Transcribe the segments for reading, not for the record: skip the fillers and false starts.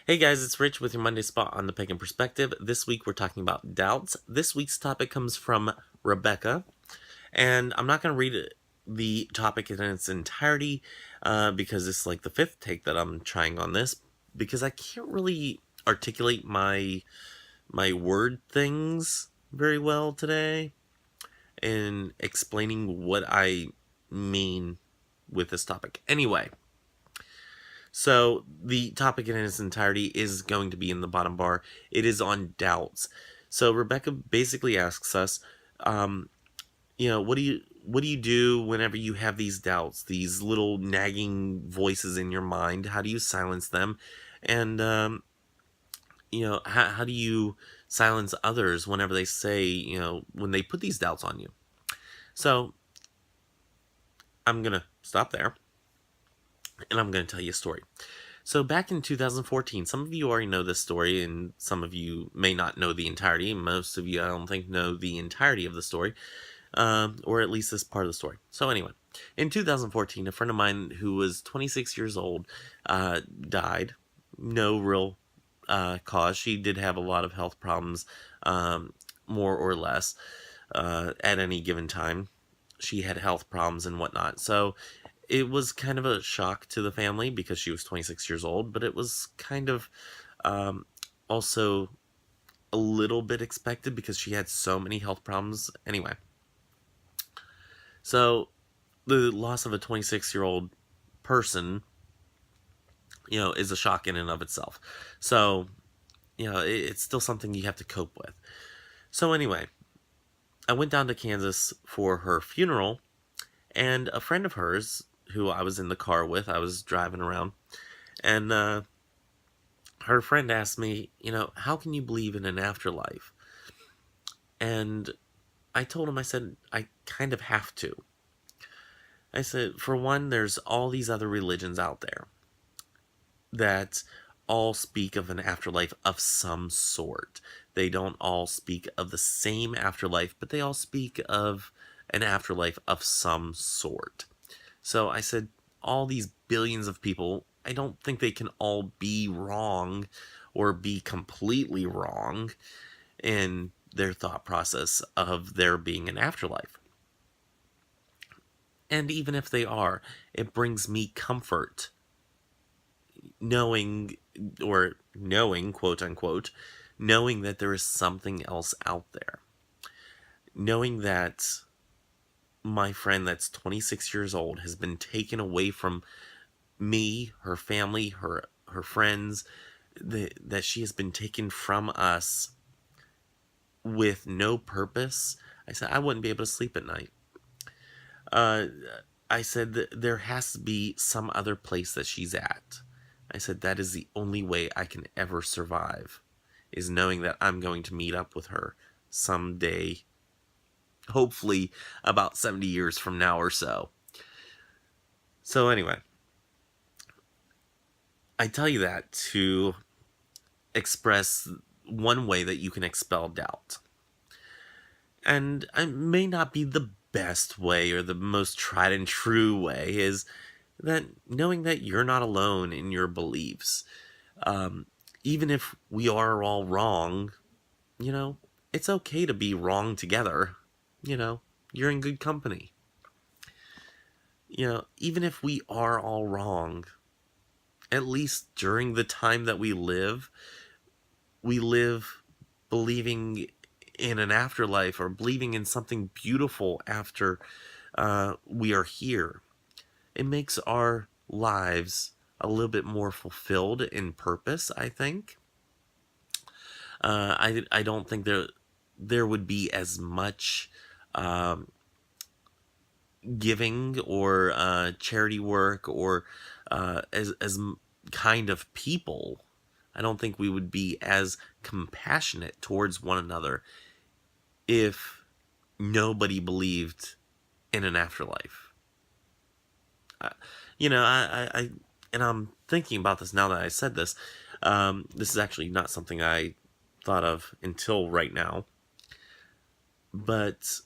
Hey guys, it's Rich with your Monday Spot on the Pagan Perspective. This week we're talking about doubts. This week's topic comes from Rebekah, and I'm not going to read the topic in its entirety because it's like the fifth take that I'm trying on this, because I can't really articulate my word things very well today in explaining what I mean with this topic. Anyway, so the topic in its entirety is going to be in the bottom bar. It is on doubts. So Rebekah basically asks us, um, what do you do whenever you have these doubts, these little nagging voices in your mind? How do you silence them? And how do you silence others whenever they say, when they put these doubts on you? So I'm gonna stop there, and I'm gonna tell you a story. So back in 2014, some of you already know this story, and some of you may not know the entirety. Most of you, I don't think, know the entirety of the story, or at least this part of the story. So anyway, in 2014, a friend of mine who was 26 years old died. No real cause. She did have a lot of health problems, more or less, at any given time. She had health problems and whatnot. So it was kind of a shock to the family because she was 26 years old, but it was kind of um, also a little bit expected because she had so many health problems. Anyway, so the loss of a 26-year-old person, is a shock in and of itself. So, it's still something you have to cope with. So anyway, I went down to Kansas for her funeral, and a friend of hers who I was in the car with, I was driving around, and her friend asked me, how can you believe in an afterlife? And I told him, I said, I kind of have to. I said, for one, there's all these other religions out there that all speak of an afterlife of some sort. They don't all speak of the same afterlife, but they all speak of an afterlife of some sort. So I said, all these billions of people, I don't think they can all be wrong or be completely wrong in their thought process of there being an afterlife. And even if they are, it brings me comfort knowing, quote unquote, knowing that there is something else out there. Knowing that my friend that's 26 years old has been taken away from me, her family, her friends, that she has been taken from us with no purpose. I said I wouldn't be able to sleep at night. Uh, I said that there has to be some other place that she's at. I said that is the only way I can ever survive, is knowing that I'm going to meet up with her someday, hopefully about 70 years from now or so. So anyway, I tell you that to express one way that you can expel doubt. And it may not be the best way or the most tried and true way, is that knowing that you're not alone in your beliefs. Even if we are all wrong, it's okay to be wrong together. You're in good company. Even if we are all wrong, at least during the time that we live believing in an afterlife or believing in something beautiful after we are here. It makes our lives a little bit more fulfilled in purpose, I think. I don't think there would be as much giving or charity work or as kind of people. I don't think we would be as compassionate towards one another if nobody believed in an afterlife. Uh, and I'm thinking about this now that I said this. This is actually not something I thought of until right now. But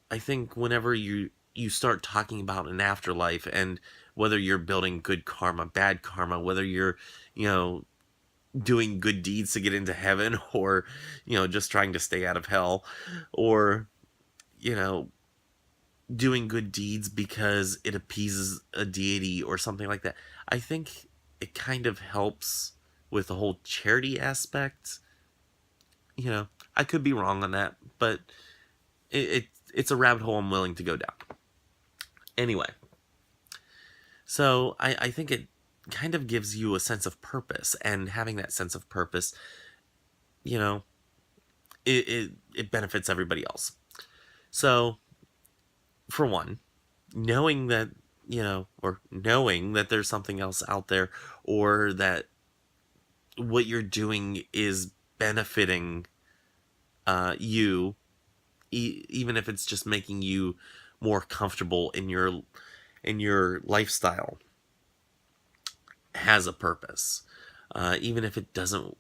I think whenever you start talking about an afterlife, and whether you're building good karma, bad karma, whether you're, you know, doing good deeds to get into heaven, or, just trying to stay out of hell, or, you know, doing good deeds because it appeases a deity or something like that. I think it kind of helps with the whole charity aspect. I could be wrong on that, but it's a rabbit hole I'm willing to go down. Anyway, so I think it kind of gives you a sense of purpose, and having that sense of purpose, you know, it benefits everybody else. So, for one, knowing that, or knowing that there's something else out there, or that what you're doing is benefiting you, even if it's just making you more comfortable in your lifestyle, has a purpose. Even if it doesn't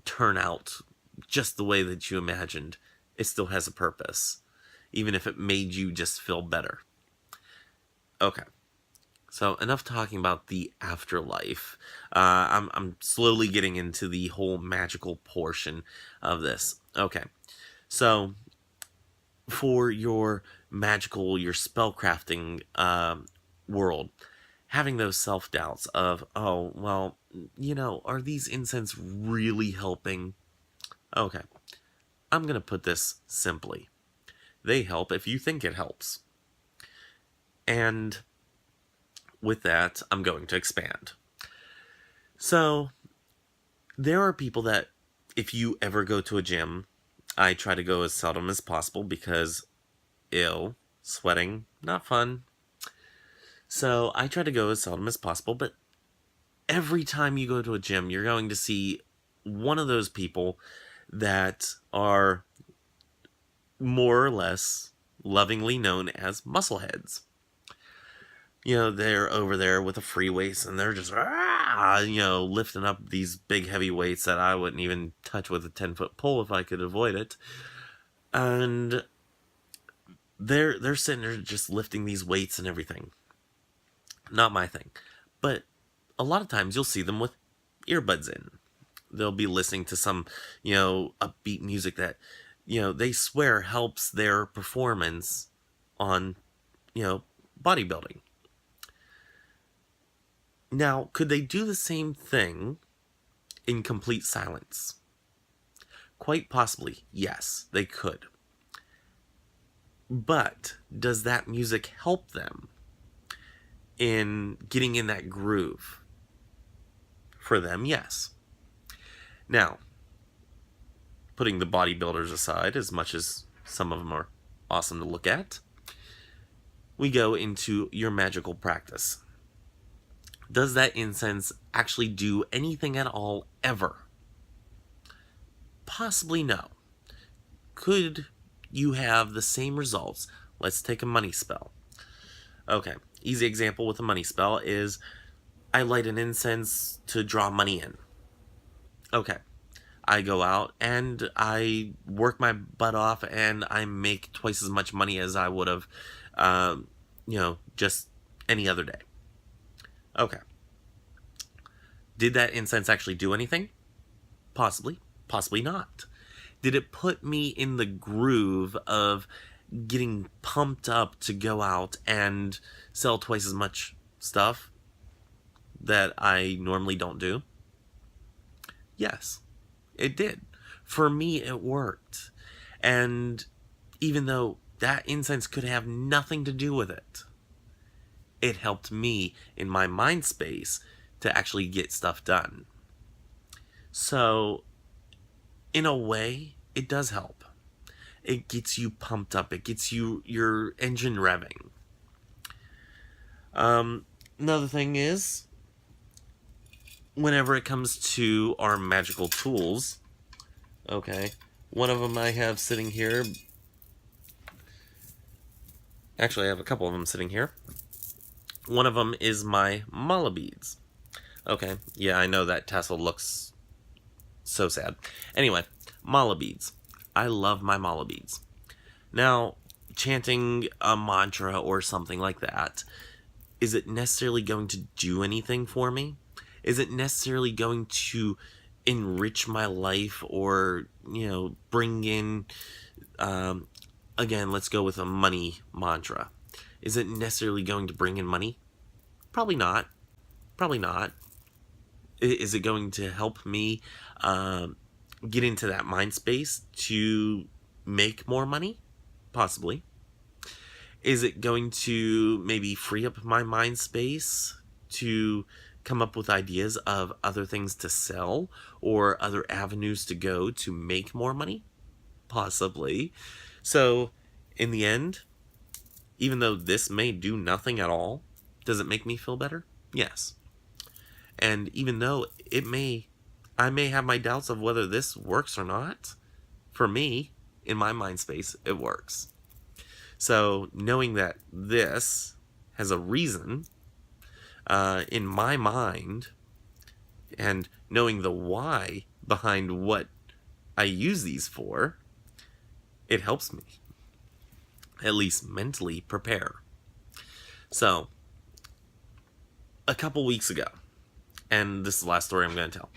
turn out just the way that you imagined, it still has a purpose. Even if it made you just feel better. Okay. So enough talking about the afterlife. I'm slowly getting into the whole magical portion of this. Okay. So for your magical, your spellcrafting world, having those self-doubts of, oh, well, are these incense really helping? Okay. I'm going to put this simply. They help if you think it helps. And with that, I'm going to expand. So, there are people that, if you ever go to a gym, I try to go as seldom as possible because, sweating, not fun. So, I try to go as seldom as possible, but every time you go to a gym, you're going to see one of those people that are more or less lovingly known as muscleheads. They're over there with a free weights, and they're just, lifting up these big heavy weights that I wouldn't even touch with a 10-foot pole if I could avoid it. And they're sitting there just lifting these weights and everything. Not my thing. But a lot of times you'll see them with earbuds in. They'll be listening to some, upbeat music that, they swear helps their performance on, bodybuilding. Now, could they do the same thing in complete silence? Quite possibly, yes, they could. But does that music help them in getting in that groove? For them, yes. Now, putting the bodybuilders aside, as much as some of them are awesome to look at, we go into your magical practice. Does that incense actually do anything at all, ever? Possibly no. Could you have the same results? Let's take a money spell. Okay, easy example with a money spell is I light an incense to draw money in. Okay, I go out and I work my butt off and I make twice as much money as I would have, just any other day. Okay. Did that incense actually do anything? Possibly. Possibly not. Did it put me in the groove of getting pumped up to go out and sell twice as much stuff that I normally don't do? Yes, it did. For me, it worked. And even though that incense could have nothing to do with it, it helped me in my mind space to actually get stuff done. So, in a way, it does help. It gets you pumped up. It gets your engine revving. Another thing is, whenever it comes to our magical tools, okay, one of them I have sitting here. Actually, I have a couple of them sitting here. One of them is my mala beads. Okay, yeah, I know that tassel looks so sad. Anyway, mala beads. I love my mala beads. Now, chanting a mantra or something like that, is it necessarily going to do anything for me? Is it necessarily going to enrich my life or, bring in, um, again, let's go with a money mantra. Is it necessarily going to bring in money? Probably not. Probably not. Is it going to help me get into that mind space to make more money? Possibly. Is it going to maybe free up my mind space to come up with ideas of other things to sell or other avenues to go to make more money? Possibly. So, in the end, even though this may do nothing at all, does it make me feel better? Yes. And even though I may have my doubts of whether this works or not, for me, in my mind space, it works. So knowing that this has a reason in my mind, and knowing the why behind what I use these for, it helps me at least mentally prepare. So a couple weeks ago, and this is the last story I'm going to tell.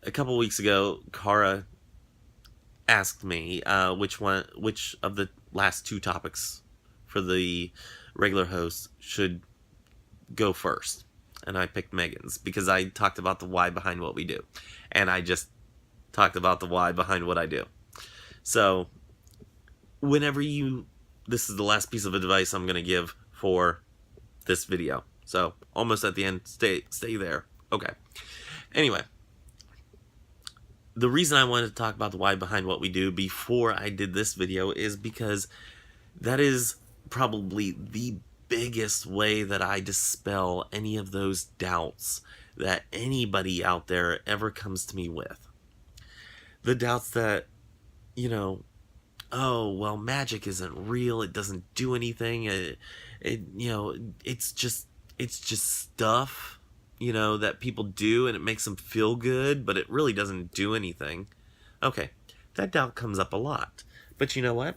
A couple weeks ago, Kara asked me which of the last two topics for the regular host should go first, and I picked Megan's because I talked about the why behind what we do, and I just talked about the why behind what I do. So this is the last piece of advice I'm going to give for this video, so almost at the end. Stay there. Okay. Anyway, the reason I wanted to talk about the why behind what we do before I did this video is because that is probably the biggest way that I dispel any of those doubts that anybody out there ever comes to me with. The doubts that, oh, well, magic isn't real, it doesn't do anything, it's just stuff, that people do and it makes them feel good, but it really doesn't do anything. Okay, that doubt comes up a lot. But you know what?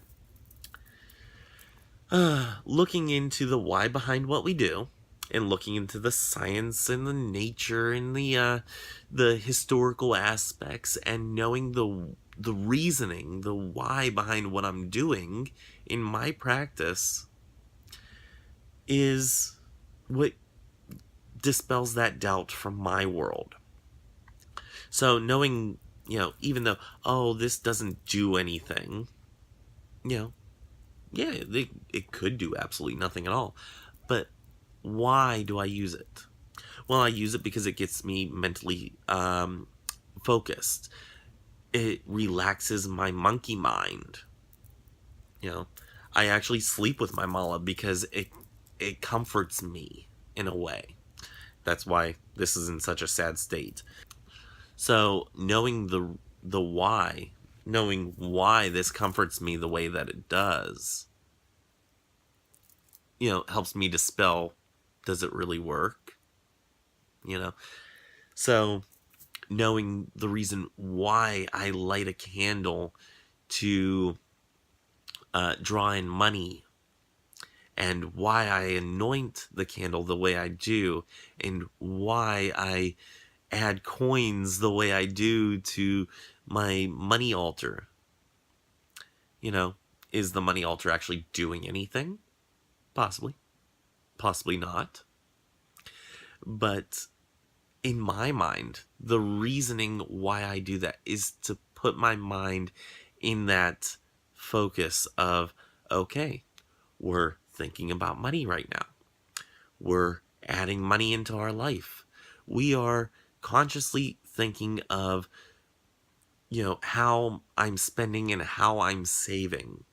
Looking into the why behind what we do, and looking into the science and the nature and the historical aspects, and knowing the reasoning, the why behind what I'm doing in my practice, is what dispels that doubt from my world. So knowing, even though, oh, this doesn't do anything, yeah, it could do absolutely nothing at all. But why do I use it? Well, I use it because it gets me mentally focused. It relaxes my monkey mind. I actually sleep with my mala because it comforts me in a way. That's why this is in such a sad state. So knowing the why, knowing why this comforts me the way that it does, helps me dispel, does it really work? So knowing the reason why I light a candle to draw in money, and why I anoint the candle the way I do, and why I add coins the way I do to my money altar. Is the money altar actually doing anything? Possibly. Possibly not. But in my mind, the reasoning why I do that is to put my mind in that focus of, okay, we're thinking about money right now. We're adding money into our life. We are consciously thinking of, how I'm spending and how I'm saving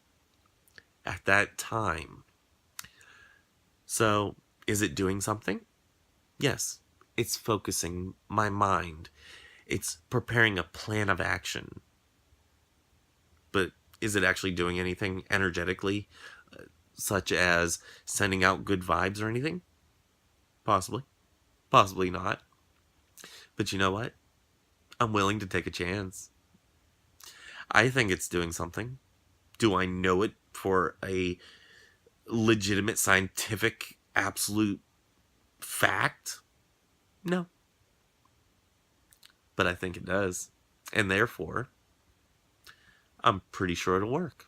at that time. So, is it doing something? Yes. It's focusing my mind. It's preparing a plan of action. But is it actually doing anything energetically, such as sending out good vibes or anything? Possibly. Possibly not. But you know what? I'm willing to take a chance. I think it's doing something. Do I know it for a legitimate scientific absolute fact? No. but I think it does. And therefore, I'm pretty sure it'll work.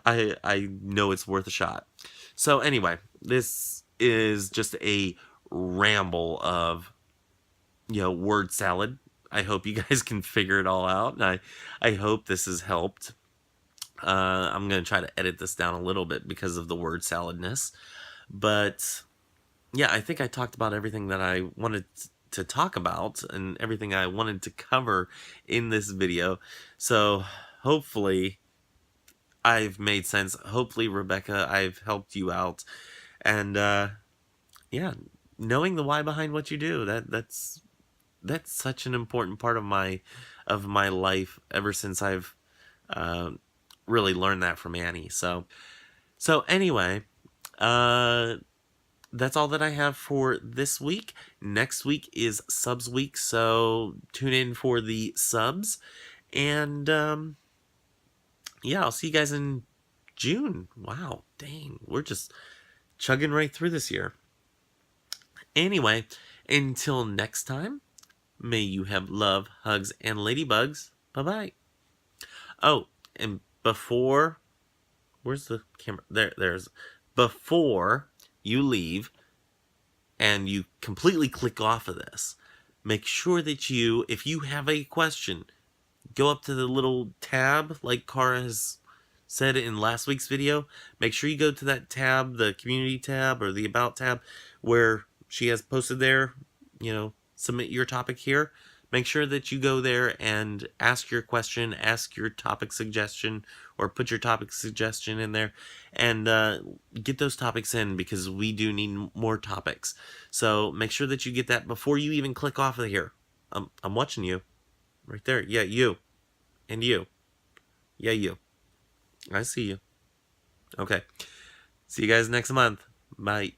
I know it's worth a shot. So anyway, this is just a ramble of, word salad. I hope you guys can figure it all out, and I hope this has helped. I'm going to try to edit this down a little bit because of the word saladness. But yeah, I think I talked about everything that I wanted to talk about and everything I wanted to cover in this video. So hopefully I've made sense. Hopefully, Rebekah, I've helped you out. And yeah, knowing the why behind what you do, that's such an important part of my life ever since I've uh, really learned that from Annie. So anyway, that's all that I have for this week. Next week is subs week, so tune in for the subs. And yeah, I'll see you guys in June. Wow, dang, we're just chugging right through this year. Anyway, until next time, may you have love, hugs, and ladybugs. Bye-bye. Oh, and before... Where's the camera? There's... Before you leave and you completely click off of this, make sure that you, if you have a question, go up to the little tab like Cara has said in last week's video. Make sure you go to that tab, the community tab or the about tab, where she has posted there, submit your topic here. Make sure that you go there and ask your question, ask your topic suggestion, or put your topic suggestion in there, and get those topics in, because we do need more topics. So make sure that you get that before you even click off of here. I'm watching you. Right there. Yeah, you. And you. Yeah, you. I see you. Okay. See you guys next month. Bye.